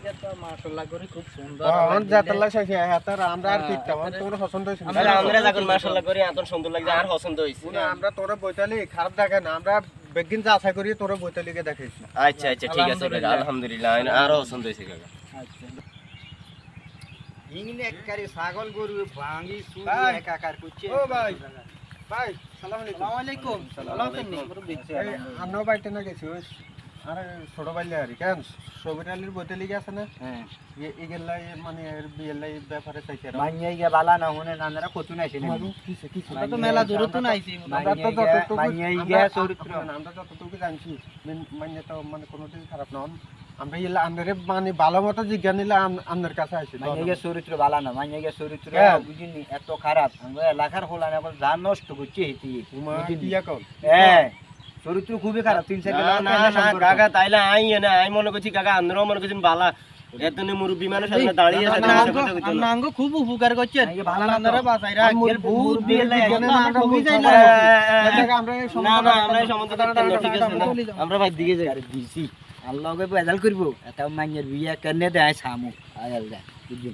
এটা তো মাশাআল্লাহ করে খুব সুন্দর অন জাতাল্লাহ শেষ হাতার আমরা আর ঠিক তেমন তোর পছন্দ হইছে তাহলে আমরা যখন মাশাআল্লাহ করি এত সুন্দর লাগছে আর পছন্দ হইছে না আমরা তোরে বইতালি খারাপ দেখে না আমরা বেগিন যা আশা করি তোরে বইতালিকে দেখাইছি আচ্ছা আচ্ছা ঠিক আছে কাকা আলহামদুলিল্লাহ আর পছন্দ হইছে কাকা আচ্ছা ইংনে এককারে ছাগল গরু ভাঙি সুই ভাই। একাকার করছে ও ভাই ভাই সালাম আলাইকুম আসসালামু আলাইকুম ভালো আছেন নি এই আনো বাইতে না গেছি ওই আরে ছোট বাইলে আর কেন সবির আলীর বইতালি আছে না হ্যাঁ এগুলাই মানে এর বিয়েলাই ব্যাপারে চাইছে মাইয়াই গিয়া বালা না হনে নানারা কত নাইছে না কিসে কিসে আমরা তো মেলা দূরে তো নাইছি আমরা তো যতটুকু মাইয়াই গিয়া চরিত্র আমরা যতটুকু জানছি মানে তো মানে কোনোদিন খারাপ নন আমরা এলা আমাদের মানে ভালো মতো জিজ্ঞাসা নিলে আমাদের কাছে আসি মাইয়াই গিয়া চরিত্র বালা না মাইয়াই গিয়া চরিত্র হ্যাঁ। বুঝিনি এত খারাপ আমরা এলাকার হোলা না যা নষ্ট করছে হেতি দিয়া কল হ্যাঁ চরিত্র খুবই খারাপ তিন চার না না না কাকা তাইলে আই মনে করছি কাকা আমরাও মনে করছি বালা এতনে মুরব্বি মানুষ আমরা দাঁড়িয়ে আছে আমরা আঙ্গ খুব উপকার করছেন ভালো না তো। আপনারা বাঁচাই রাখ এর বহুত বিয়ে লাগে আমরা আমরা ঠকি যাই না আমরা এই না না আমরা এই সম্বন্ধে ঠিক আছে না। আমরা ভাই দিকে যাই আরে দিছি আল্লাহকে বেজাল করব এটা মাইয়ার বিয়া কেনে দেয় সামু আয়াল দা বুঝলি